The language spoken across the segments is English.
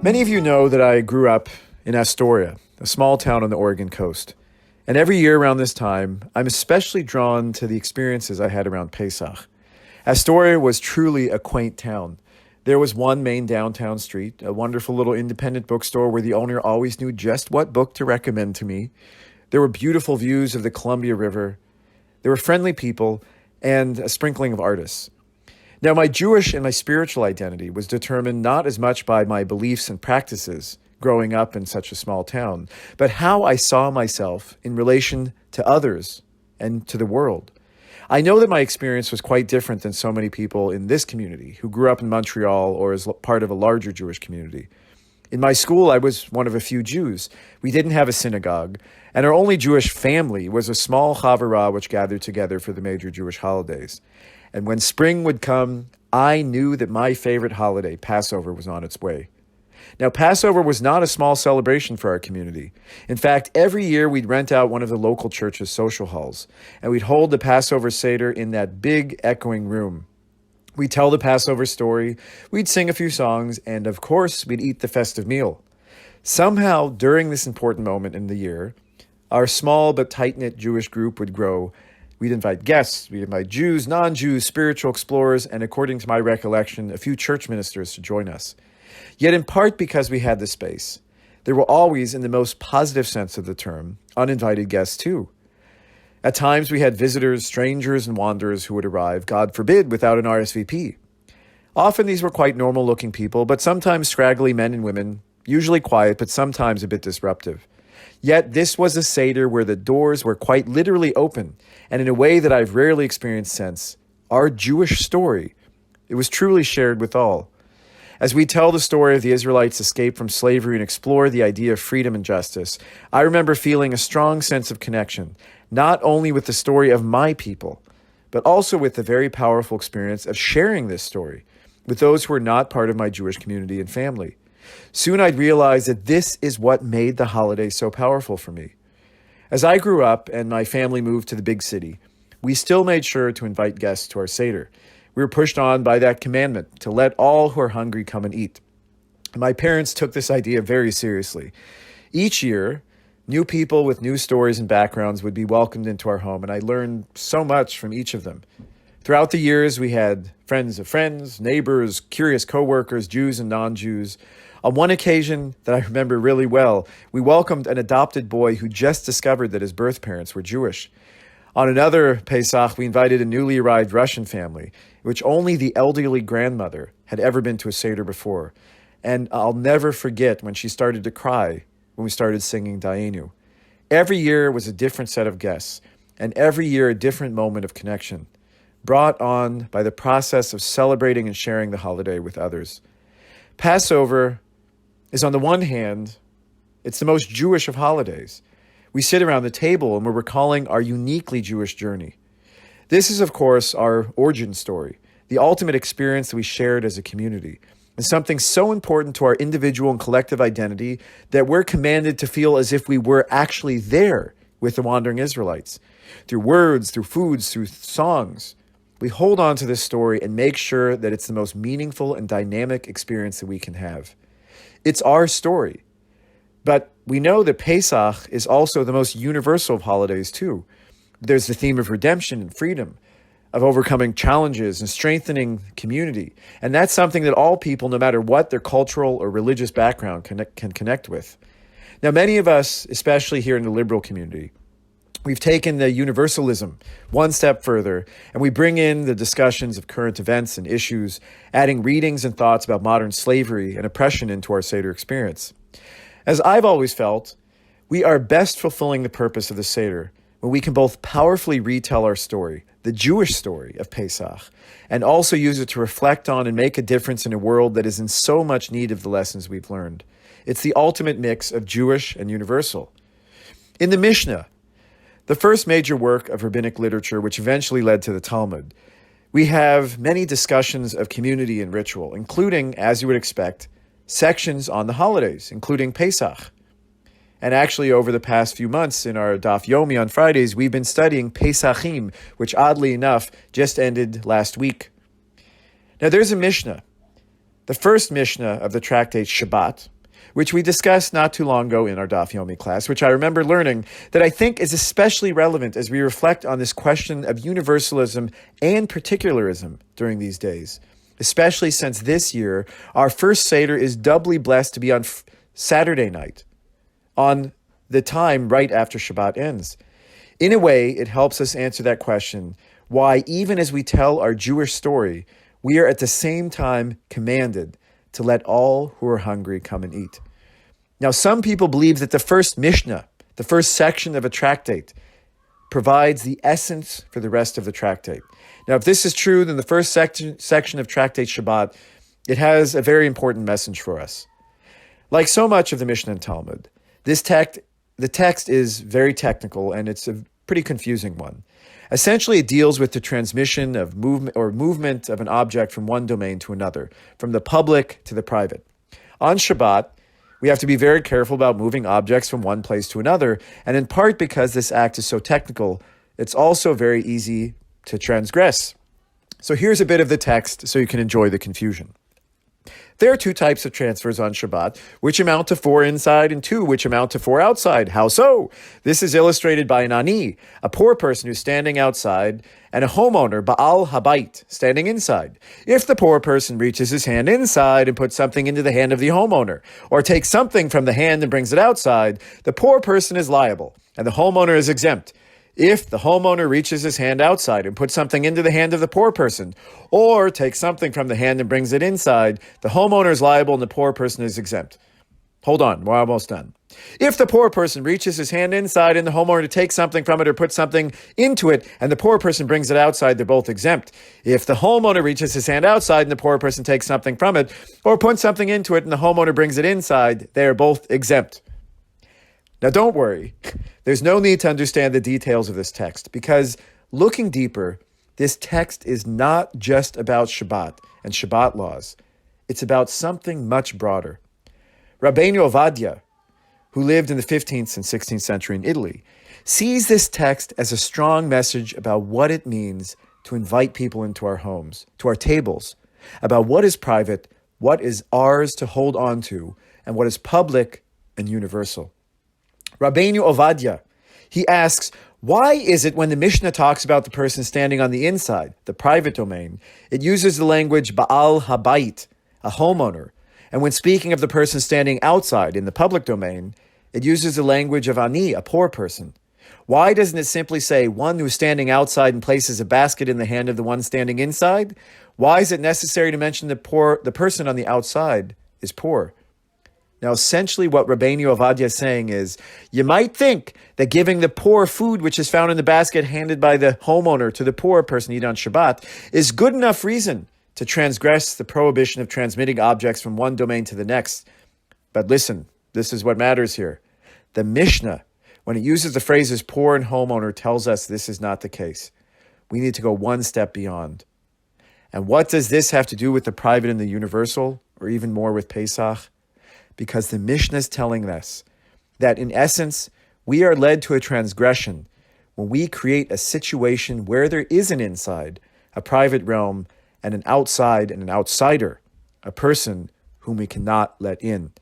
Many of you know that I grew up in Astoria, a small town on the Oregon coast. And every year around this time, I'm especially drawn to the experiences I had around Pesach. Astoria was truly a quaint town. There was one main downtown street, a wonderful little independent bookstore where the owner always knew just what book to recommend to me. There were beautiful views of the Columbia River. There were friendly people and a sprinkling of artists. Now, my Jewish and my spiritual identity was determined not as much by my beliefs and practices growing up in such a small town, but how I saw myself in relation to others and to the world. I know that my experience was quite different than so many people in this community who grew up in Montreal or as part of a larger Jewish community. In my school, I was one of a few Jews. We didn't have a synagogue, and our only Jewish family was a small chavurah which gathered together for the major Jewish holidays. And when spring would come, I knew that my favorite holiday, Passover, was on its way. Now, Passover was not a small celebration for our community. In fact, every year we'd rent out one of the local church's social halls, and we'd hold the Passover Seder in that big echoing room. We'd tell the Passover story, we'd sing a few songs, and of course, we'd eat the festive meal. Somehow, during this important moment in the year, our small but tight-knit Jewish group would grow. We'd invite guests, we'd invite Jews, non-Jews, spiritual explorers, and according to my recollection, a few church ministers to join us. Yet in part because we had the space, there were always, in the most positive sense of the term, uninvited guests too. At times we had visitors, strangers, and wanderers who would arrive, God forbid, without an RSVP. Often these were quite normal-looking people, but sometimes scraggly men and women, usually quiet, but sometimes a bit disruptive. Yet this was a Seder where the doors were quite literally open, and in a way that I've rarely experienced since, our Jewish story, it was truly shared with all. As we tell the story of the Israelites' escape from slavery and explore the idea of freedom and justice, I remember feeling a strong sense of connection, not only with the story of my people, but also with the very powerful experience of sharing this story with those who were not part of my Jewish community and family. Soon I'd realize that this is what made the holiday so powerful for me. As I grew up and my family moved to the big city, we still made sure to invite guests to our Seder. We were pushed on by that commandment to let all who are hungry come and eat. My parents took this idea very seriously. Each year, new people with new stories and backgrounds would be welcomed into our home, and I learned so much from each of them. Throughout the years, we had friends of friends, neighbors, curious coworkers, Jews and non-Jews. On one occasion that I remember really well, we welcomed an adopted boy who just discovered that his birth parents were Jewish. On another Pesach, we invited a newly arrived Russian family, in which only the elderly grandmother had ever been to a Seder before. And I'll never forget when she started to cry when we started singing Dayenu. Every year was a different set of guests, and every year a different moment of connection, brought on by the process of celebrating and sharing the holiday with others. Passover is, on the one hand, it's the most Jewish of holidays. We sit around the table and we're recalling our uniquely Jewish journey. This is, of course, our origin story, the ultimate experience that we shared as a community, and something so important to our individual and collective identity that we're commanded to feel as if we were actually there with the wandering Israelites. Through words, through foods, through songs, we hold on to this story and make sure that it's the most meaningful and dynamic experience that we can have. It's our story. But we know that Pesach is also the most universal of holidays too. There's the theme of redemption and freedom, of overcoming challenges and strengthening community. And that's something that all people, no matter what their cultural or religious background, can connect with. Now, many of us, especially here in the liberal community, we've taken the universalism one step further, and we bring in the discussions of current events and issues, adding readings and thoughts about modern slavery and oppression into our Seder experience. As I've always felt, we are best fulfilling the purpose of the Seder when we can both powerfully retell our story, the Jewish story of Pesach, and also use it to reflect on and make a difference in a world that is in so much need of the lessons we've learned. It's the ultimate mix of Jewish and universal. In the Mishnah, the first major work of rabbinic literature, which eventually led to the Talmud, we have many discussions of community and ritual, including, as you would expect, sections on the holidays, including Pesach. And actually, over the past few months in our Daf Yomi on Fridays, we've been studying Pesachim, which oddly enough just ended last week. Now there's a Mishnah, the first Mishnah of the tractate Shabbat, which we discussed not too long ago in our Daf Yomi class, which I remember learning that I think is especially relevant as we reflect on this question of universalism and particularism during these days, especially since this year our first Seder is doubly blessed to be on Saturday night, on the time right after Shabbat ends. In a way, it helps us answer that question, why even as we tell our Jewish story, we are at the same time commanded to let all who are hungry come and eat. Now, some people believe that the first Mishnah, the first section of a tractate, provides the essence for the rest of the tractate. Now, if this is true, then the first section of Tractate Shabbat, it has a very important message for us. Like so much of the Mishnah and Talmud, the text is very technical and it's a pretty confusing one. Essentially, it deals with the transmission of movement of an object from one domain to another, from the public to the private. On Shabbat, we have to be very careful about moving objects from one place to another, and in part because this act is so technical, it's also very easy to transgress. So here's a bit of the text so you can enjoy the confusion. There are two types of transfers on Shabbat, which amount to 4 inside and 2 which amount to 4 outside. How so? This is illustrated by an ani, a poor person who's standing outside, and a homeowner, Baal Habayit, standing inside. If the poor person reaches his hand inside and puts something into the hand of the homeowner, or takes something from the hand and brings it outside, the poor person is liable, and the homeowner is exempt. If the homeowner reaches his hand outside and puts something into the hand of the poor person, or takes something from the hand and brings it inside, the homeowner is liable and the poor person is exempt. Hold on, we're almost done. If the poor person reaches his hand inside and the homeowner takes something from it or puts something into it and the poor person brings it outside, they're both exempt. If the homeowner reaches his hand outside and the poor person takes something from it or puts something into it and the homeowner brings it inside, they are both exempt. Now don't worry, there's no need to understand the details of this text because looking deeper, this text is not just about Shabbat and Shabbat laws. It's about something much broader. Rabbeinu Ovadia, who lived in the 15th and 16th century in Italy, sees this text as a strong message about what it means to invite people into our homes, to our tables, about what is private, what is ours to hold on to, and what is public and universal. Rabbeinu Ovadia, he asks, why is it when the Mishnah talks about the person standing on the inside, the private domain, it uses the language Baal Habayit, a homeowner, and when speaking of the person standing outside in the public domain, it uses the language of ani, a poor person? Why doesn't it simply say one who's standing outside and places a basket in the hand of the one standing inside? Why is it necessary to mention the person on the outside is poor? Now, essentially what Rabbeinu Ovadia is saying is, you might think that giving the poor food which is found in the basket handed by the homeowner to the poor person to eat on Shabbat is good enough reason to transgress the prohibition of transmitting objects from one domain to the next. But listen, this is what matters here. The Mishnah, when it uses the phrases poor and homeowner, tells us this is not the case. We need to go one step beyond. And what does this have to do with the private and the universal, or even more with Pesach? Because the Mishnah is telling us that in essence, we are led to a transgression when we create a situation where there is an inside, a private realm, and an outside and an outsider, a person whom we cannot let in.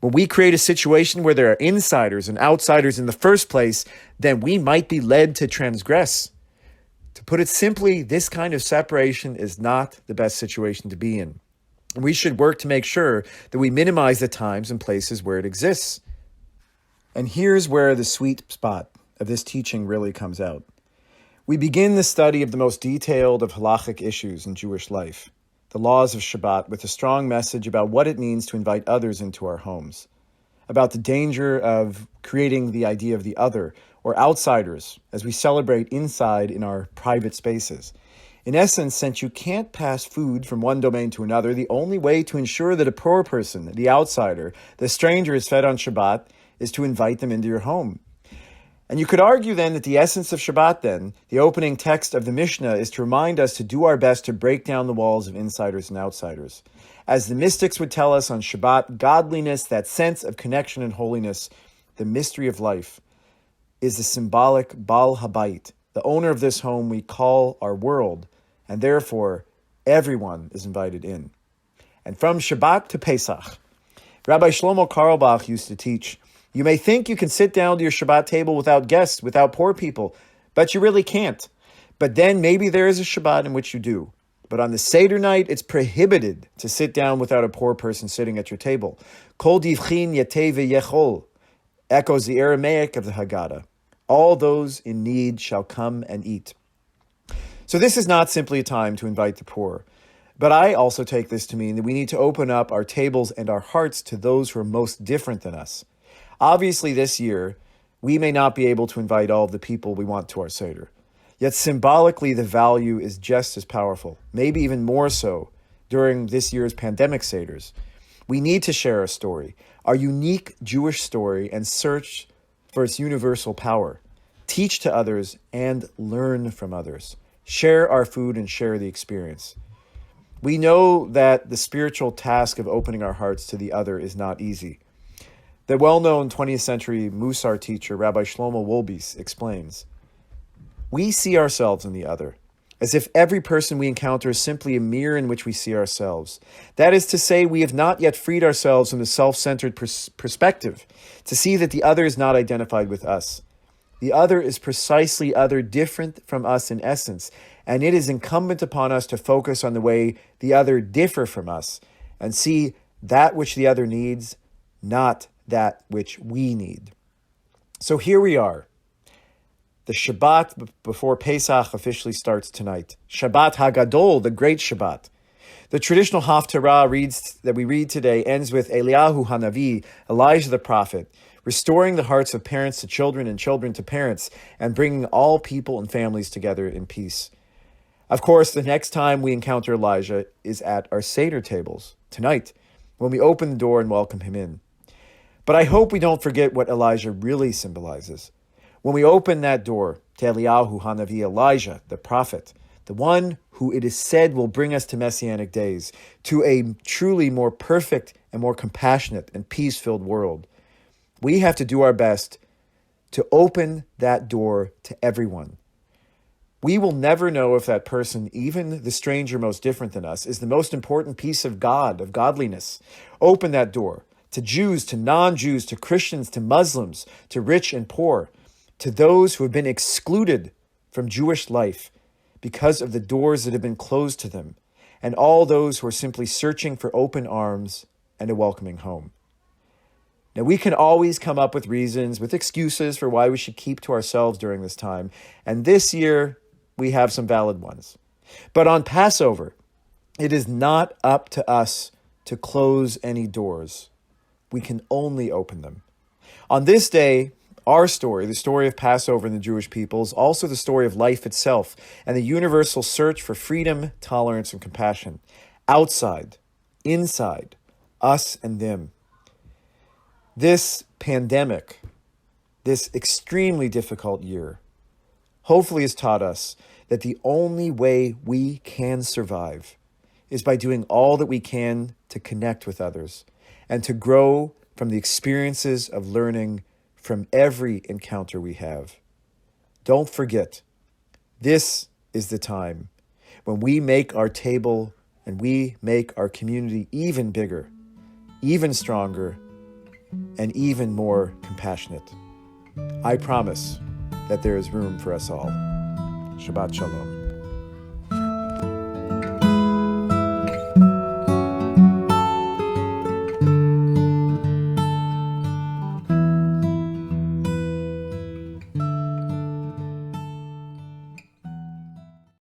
When we create a situation where there are insiders and outsiders in the first place, then we might be led to transgress. To put it simply, this kind of separation is not the best situation to be in. We should work to make sure that we minimize the times and places where it exists. And here's where the sweet spot of this teaching really comes out. We begin the study of the most detailed of halachic issues in Jewish life, the laws of Shabbat, with a strong message about what it means to invite others into our homes, about the danger of creating the idea of the other or outsiders as we celebrate inside in our private spaces. In essence, since you can't pass food from one domain to another, the only way to ensure that a poor person, the outsider, the stranger is fed on Shabbat is to invite them into your home. And you could argue then that the essence of Shabbat then, the opening text of the Mishnah, is to remind us to do our best to break down the walls of insiders and outsiders. As the mystics would tell us on Shabbat, godliness, that sense of connection and holiness, the mystery of life, is the symbolic Baal Habayit, the owner of this home we call our world, and therefore everyone is invited in. And from Shabbat to Pesach, Rabbi Shlomo Carlebach used to teach, you may think you can sit down to your Shabbat table without guests, without poor people, but you really can't. But then maybe there is a Shabbat in which you do. But on the Seder night, it's prohibited to sit down without a poor person sitting at your table. Kol divchin yeteh v'yechol echoes the Aramaic of the Haggadah. All those in need shall come and eat. So this is not simply a time to invite the poor, but I also take this to mean that we need to open up our tables and our hearts to those who are most different than us. Obviously, this year, we may not be able to invite all of the people we want to our Seder. Yet symbolically, the value is just as powerful, maybe even more so during this year's pandemic Seders. We need to share our story, our unique Jewish story, and search for its universal power. Teach to others and learn from others. Share our food and share the experience. We know that the spiritual task of opening our hearts to the other is not easy. The well-known 20th century Musar teacher, Rabbi Shlomo Wolbeis, explains, we see ourselves in the other, as if every person we encounter is simply a mirror in which we see ourselves. That is to say, we have not yet freed ourselves from the self-centered perspective to see that the other is not identified with us. The other is precisely other, different from us in essence, and it is incumbent upon us to focus on the way the other differ from us and see that which the other needs, not that which we need. So here we are. The Shabbat before Pesach officially starts tonight. Shabbat HaGadol, the great Shabbat. The traditional Haftarah that we read today ends with Eliyahu Hanavi, Elijah the prophet, restoring the hearts of parents to children and children to parents, and bringing all people and families together in peace. Of course, the next time we encounter Elijah is at our Seder tables, tonight, when we open the door and welcome him in. But I hope we don't forget what Elijah really symbolizes. When we open that door to Eliyahu Hanavi, Elijah, the prophet, the one who it is said will bring us to Messianic days, to a truly more perfect and more compassionate and peace-filled world, we have to do our best to open that door to everyone. We will never know if that person, even the stranger most different than us, is the most important piece of God, of godliness. Open that door to Jews, to non-Jews, to Christians, to Muslims, to rich and poor, to those who have been excluded from Jewish life because of the doors that have been closed to them, and all those who are simply searching for open arms and a welcoming home. Now, we can always come up with reasons, with excuses for why we should keep to ourselves during this time, and this year we have some valid ones. But on Passover, it is not up to us to close any doors. We can only open them. On this day, our story, the story of Passover in the Jewish people, is also the story of life itself and the universal search for freedom, tolerance, and compassion. Outside, inside, us and them. This pandemic, this extremely difficult year, hopefully has taught us that the only way we can survive is by doing all that we can to connect with others and to grow from the experiences of learning from every encounter we have. Don't forget, this is the time when we make our table and we make our community even bigger, even stronger, and even more compassionate. I promise that there is room for us all. Shabbat Shalom.